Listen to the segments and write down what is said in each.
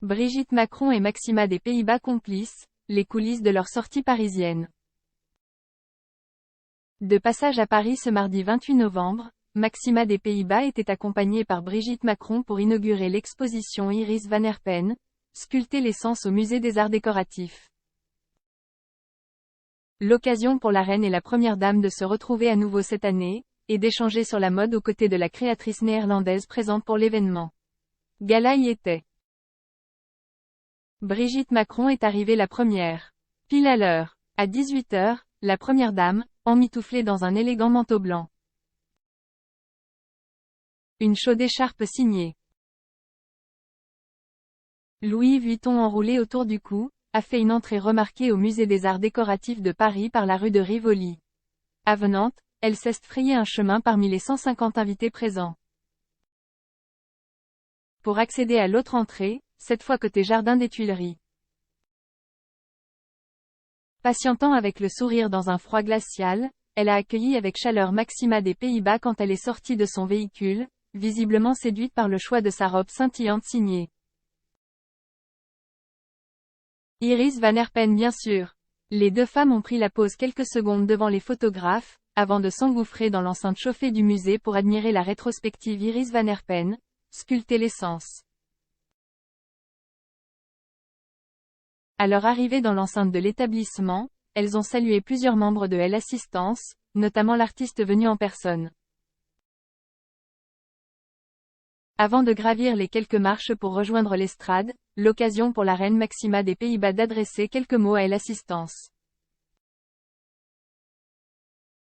Brigitte Macron et Maxima des Pays-Bas complices, les coulisses de leur sortie parisienne. De passage à Paris ce mardi 28 novembre, Maxima des Pays-Bas était accompagnée par Brigitte Macron pour inaugurer l'exposition Iris van Herpen, sculpter l'essence au musée des arts décoratifs. L'occasion pour la reine et la première dame de se retrouver à nouveau cette année, et d'échanger sur la mode aux côtés de la créatrice néerlandaise présente pour l'événement. Gala y était. Brigitte Macron est arrivée la première. Pile à l'heure. À 18 h, la première dame, emmitouflée dans un élégant manteau blanc. Une chaude écharpe signée Louis Vuitton enroulée autour du cou, a fait une entrée remarquée au musée des arts décoratifs de Paris par la rue de Rivoli. Avenante, elle s'est frayé un chemin parmi les 150 invités présents. Pour accéder à l'autre entrée, cette fois côté jardin des Tuileries. Patientant avec le sourire dans un froid glacial, elle a accueilli avec chaleur Maxima des Pays-Bas quand elle est sortie de son véhicule, visiblement séduite par le choix de sa robe scintillante signée Iris van Herpen bien sûr. Les deux femmes ont pris la pose quelques secondes devant les photographes, avant de s'engouffrer dans l'enceinte chauffée du musée pour admirer la rétrospective Iris van Herpen, sculpter l'essence. À leur arrivée dans l'enceinte de l'établissement, elles ont salué plusieurs membres de l'Assistance, notamment l'artiste venu en personne. Avant de gravir les quelques marches pour rejoindre l'estrade, l'occasion pour la reine Maxima des Pays-Bas d'adresser quelques mots à l'Assistance.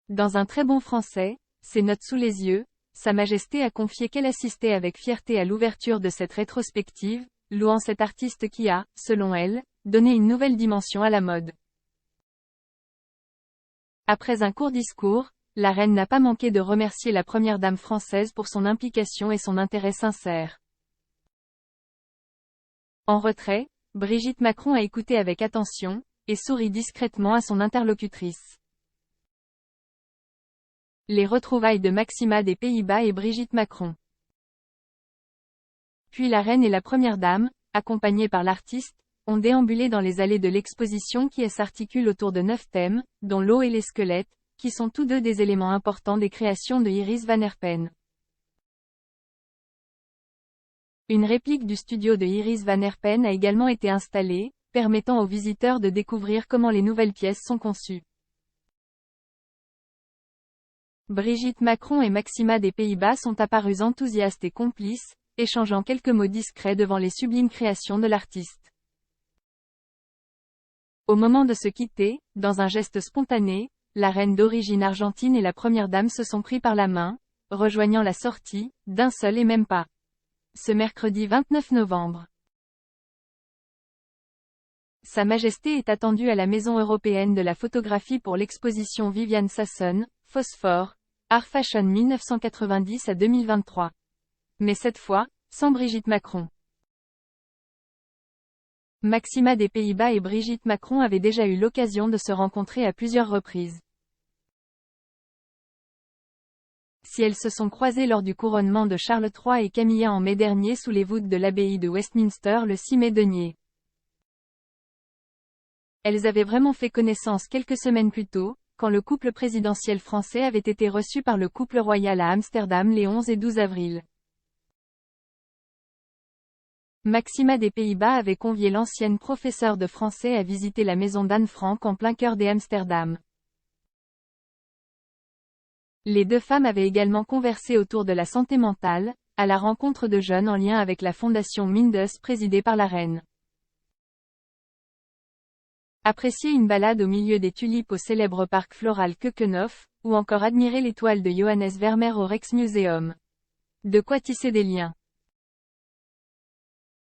Dans un très bon français, ses notes sous les yeux, Sa Majesté a confié qu'elle assistait avec fierté à l'ouverture de cette rétrospective, louant cet artiste qui a, selon elle, donné une nouvelle dimension à la mode. Après un court discours, la reine n'a pas manqué de remercier la première dame française pour son implication et son intérêt sincère. En retrait, Brigitte Macron a écouté avec attention, et sourit discrètement à son interlocutrice. Les retrouvailles de Maxima des Pays-Bas et Brigitte Macron. Puis la reine et la première dame, accompagnées par l'artiste, ont déambulé dans les allées de l'exposition qui s'articule autour de 9 thèmes, dont l'eau et les squelettes, qui sont tous deux des éléments importants des créations de Iris van Herpen. Une réplique du studio de Iris van Herpen a également été installée, permettant aux visiteurs de découvrir comment les nouvelles pièces sont conçues. Brigitte Macron et Maxima des Pays-Bas sont apparus enthousiastes et complices, échangeant quelques mots discrets devant les sublimes créations de l'artiste. Au moment de se quitter, dans un geste spontané, la reine d'origine argentine et la première dame se sont pris par la main, rejoignant la sortie, d'un seul et même pas. Ce mercredi 29 novembre. Sa Majesté est attendue à la Maison européenne de la photographie pour l'exposition Viviane Sasson, Phosphore, Art Fashion 1990 à 2023. Mais cette fois, sans Brigitte Macron. Maxima des Pays-Bas et Brigitte Macron avaient déjà eu l'occasion de se rencontrer à plusieurs reprises. Si elles se sont croisées lors du couronnement de Charles III et Camilla en mai dernier sous les voûtes de l'abbaye de Westminster le 6 mai dernier. Elles avaient vraiment fait connaissance quelques semaines plus tôt, quand le couple présidentiel français avait été reçu par le couple royal à Amsterdam les 11 et 12 avril. Maxima des Pays-Bas avait convié l'ancienne professeure de français à visiter la maison d'Anne Frank en plein cœur d'Amsterdam. Les deux femmes avaient également conversé autour de la santé mentale, à la rencontre de jeunes en lien avec la fondation Mindus présidée par la reine. Apprécier une balade au milieu des tulipes au célèbre parc floral Keukenhof, ou encore admirer l'étoile de Johannes Vermeer au Rijksmuseum. De quoi tisser des liens.